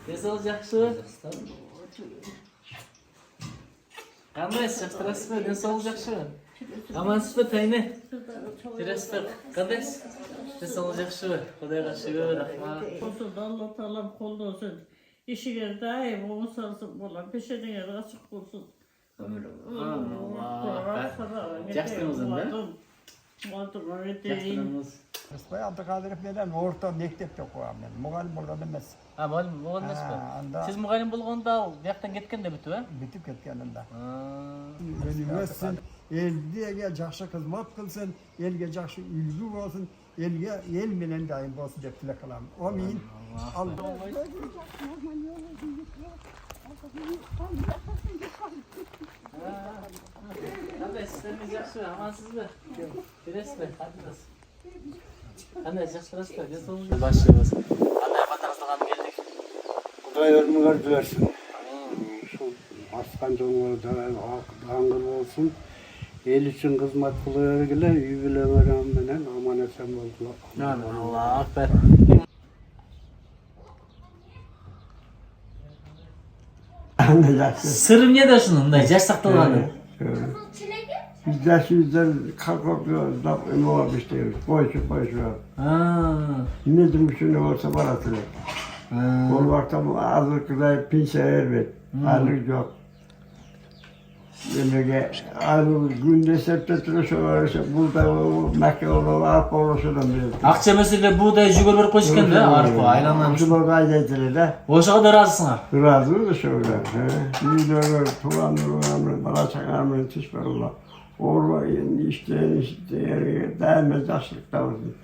Densoğluk жақсы. Qandaysiz? Yaxshirasizmi? Densoğluk жақсы. Amansizmi, tayini? Жүресizmi? Qandaysiz? Densoğluk жақсы. Xudoga shukr, rahmat. Allah Taalam qo'llasin. İşiger daim olsun bola, peşine açık olsun. Yaxshimisiz-da? Yaxshimisiz. Rıspay Abdülkadirov bilen orta mektepte koyam ben. Mugallim burada demez. Ha, muallim bo'lgandasizmi? Siz muallim bo'lganda u yoqdan ketganda bitu, ha? Bitip ketkeninde. Üniversite elge жақсы hizmet kılsın, elge жақсы ülgü olsun, el bilen daim olsun dep tilek kılam. Amin. Allah. Qanday sizlarimiz yaxshi, amansizmi? Kelasizmi? Qandaysizmi? Qanday yaxshirasizmi? Denso'g'lik boshimiz. Qanday vatanimizdan keldik? Xudoy ömürler versin. Şu askan jonlardan dağınır olsun. El için hizmet kılıyorlar, yübülemeler menen aman esen oldular. Amin. Allahu akbar. Sırrı ne de şunun da yaş saktalanı. Biz yaşımızdan kalkıyoruz, da ne olmuş diyoruz. Boş ver. Ne demişsin ne olsa bana söyle. O vakti azı kızay pinse ermez. Azı yok. Yemeğe azı günde septe çalışıyorlar. Burada Mekke olarak oluşurum diyor. Akça mesela buğday jügül bir koşken de arpa aylanlamış. Şuna gayretleri de. Oşağa da razısın. Razı da şöyle. Büyüdüler, tuğanlar, bana çakarmıyor, tüşberullah. Orada işte değmez yaşlıkta olsun.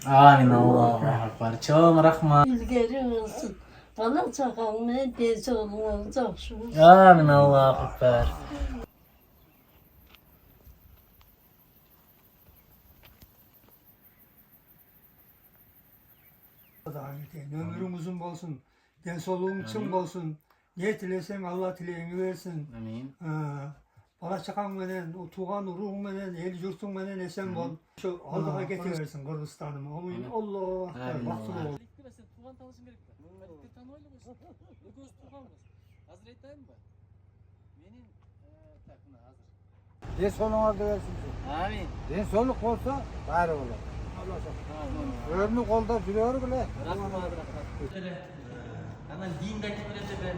Amin. Allahu akbar. Çok rahmat. İlgeri olsun. Bana çakalma densoğluğun olacak şu. Amin. Allahu akbar. Ömrün uzun olsun, densoluğun çın olsun. Ne tilesen Allah dileğini versin. Amin. Bala çakan menen, o tuğan ruhun menen, el yurtun menen esen bol. Şu aldığa getirirsin Kırgızistan'ımı. Amin. Allah akbar. Baktın ol. Tuğan tanışın gerek. Mehmet'te tanıyla olsun. Göz tuğanımız. Hazır etayım mı? Benim takına hazır. Den soluğuna da versin. Amin. Den soluk olsa gayrı olur. Ömrü kolda duruyor bile. Rahmat. Anan din de kimlerde ben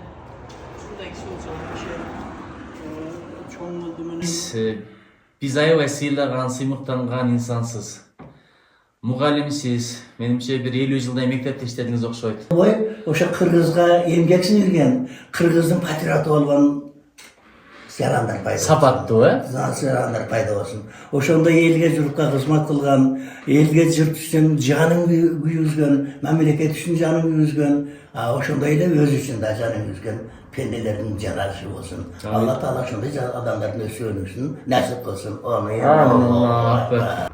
şurada kişi olacağım bir şey. Biz aya vesile gansı muhtangan insansız. Mugallimsiz. Menimçe bir 50 yılda mektepte işlediniz okşaydı. Oy, oşa Kırgızga emgek sinirgen, Kırgız'ın patriotı olgan yalanlar payda olsun. Sapattı o, he? Yalanlar payda olsun. Oşonda elge jurtka hizmet kılgan, elge jurt üçün canın güyüzgen, memleket üçün canın güyüzgen, oşonda ile öz üçün de canın güyüzgen, pendelerin canarışı olsun. Allah Teala şonda adamların ösü ölmüşsün, nasip olsun. Amin. Allahu akbar.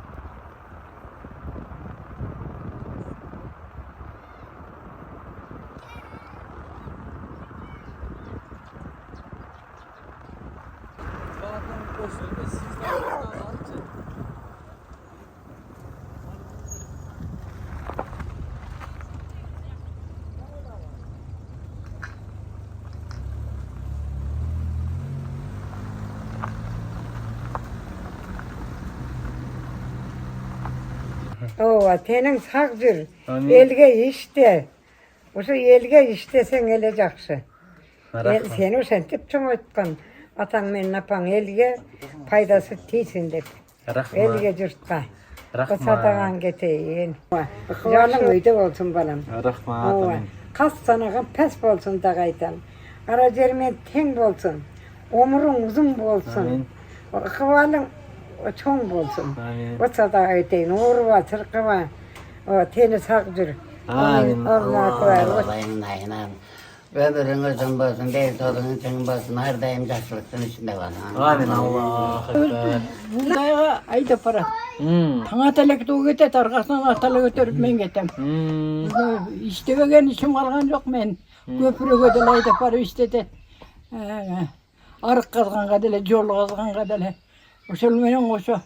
Ova, tenin sağ jür. Elge işte. Oşu elge işte sen ele jakşı. Seni oşan tip çoğ etken. Atan men apan elge paydası tiysin dep. Elge jurtka. O satagan geteyin. Canım uydu olsun balam. Rahmat. Kas sanağın pes olsun da gaytan. Ara cermen ten olsun. Omurun uzun olsun. Kıvalın çoğun olsun. O sada öteyin. Uğruva, sırkıva. O teni sağdır. Amin. Allah'a koyar. Aynen. Ömrün uzun olsun, değil solunun uzun olsun. Her daim yaşlılıkın içinde var. Amin. Allahu akbar. Dayığa ayda para. Tana telek doğu getet, arkasından atalı götürüp men getem. İstevegen işim algan yok men. Köprü gödele ayda para istedi. Arık kazgan kadele, jol kazgan kadele. Oşul menen oşo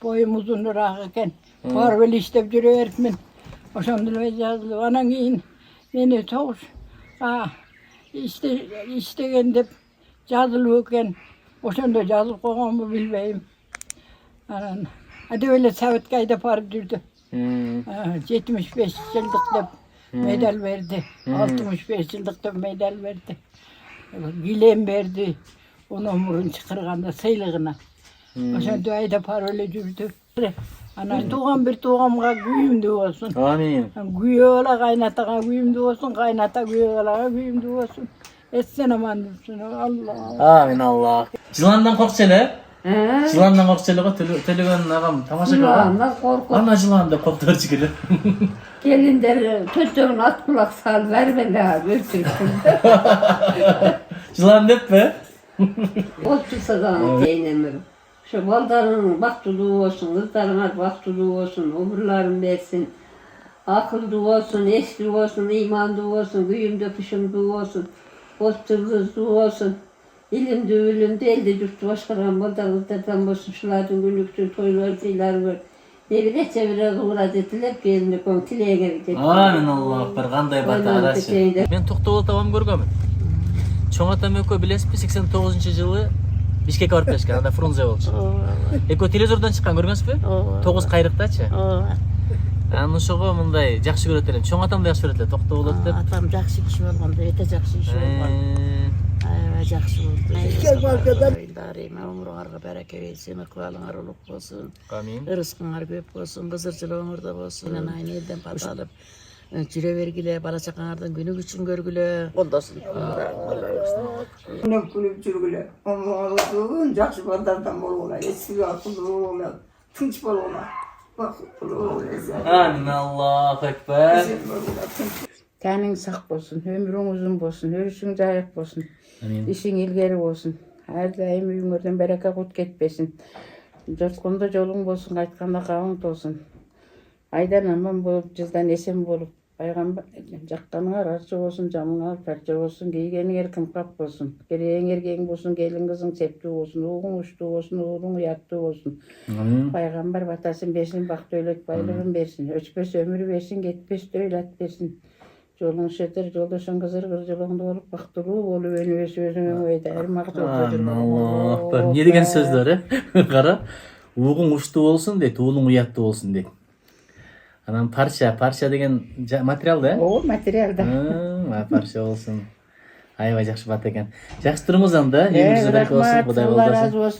boyum uzundur eken. Barbel istep jürüp men. Oşondur yazdı. Anan in meni toğuş. İstegen dep жазылып экен. Ошондо жазылып койгонбу билбейм. Анан öyle Советке айдап барып жүрдү. 75 жылдык деп медаль берди. 65 жылдык деп медаль берди. Килем берди. Onun murun çıkırganda сыйлыгына. Ошентип айдап барып эле жүрдү. Анан bir туганга күйүмдүү болсун. Амин. Күйөө бала кайнатага күйүмдүү болсун, кайната күйөө балага күйүмдүү болсун. Эсен аман жүрсүн. Алла. Амин Аллах. Жыландан коркчу эле? Жыландан коркчу эле го Төлөгөн агам тамаша көргөн. Жыландан коркуп. Ана жылан деп коркторчу келе. Gelinler çocuğun at kulak sal vermeli götürsün. Жылан деп mi? Otçusa da değinemirim. Şu baldarının baktuluğu olsun, kızlarına baktuluğu olsun, umurların versin. Akıllı olsun, eşli olsun, imanlı olsun, güyümde püşümlü olsun, otçuluğu olsun. İlimde, ülümde, elde yurttu başkaran baldarlıklardan olsun, şuların günlüktür, toylar, zeyler var. Evine çevire uğradı ettiler, gelini kon, tileğe gitti. Amin Allah akbar, kандай bata araşı. Men Токтогул табам көргөмүн. Чоң атам экөө билесизби, 89-жылы Бишкекке барып келишкен, анда Фрунзе болчу. Экөө телевизордон чыккан көргөнсүзбү? 9 кайрыктачы. Анан ошого мындай жакшы көрөт элем. Чоң атам да жакшы көрөт эле, Токтогул деп. Атам жакшы киши болгондо, өтө жакшы киши болгон. Аябай жакшы болду. Дарыйма умуруңарга береке берсин, ыкбалыңар улук болсун. Амин. Ырыскыңар көп болсун, кызырчылыгыңарда болсун. Анан айны элден пат алып жүрө бергиле, бала чакаңардын күнү күчүн көргүлө. Колдосун. Ne kulüp çürgüle. Allah'ın жақсы baldardan bol ola. Eski akıllı ola. Tunç bol ola. Bak ola. Amin Allahu ekber. Тәнің сақ болсын, өмірің ұзын болсын, өрісің жайық болсын, ішің илгери болсын. Әрдайым үйіңерден бәреке құт кетпесін. Жортқанда жолың болсын, қайтқанда қауың толсын. Айдан аман болып, жылдан есен болып, пайғамбар жаққаныңа разы болсын, жамыңа парча болсын, кийгенің еркін қап болсын. Керең ергең болсын, келін қызың септүү болсын, уғың ұштуу болсын, уғың ұяттуу болсын. Пайғамбар батасын берсін, бақты өлет байлығын берсін, өчпес өмір берсін, кетпес дөйлат берсін. Жолың шетір, жолдашың қызыр, жолыңды болып, бақтылуу болуп, өнүбөс өзүңө ойда, әрмақ Аллах, не деген сөздөр, Қара, уғың ұшты болсын дейт, уғың ұятты болсын дейт. Анан парча деген материал да? О, материал да. Парча болсын. Аябай жакшы бат экен. Жакшы туруңуз анда, үйүңүз береке болсун, Кудай колдосун.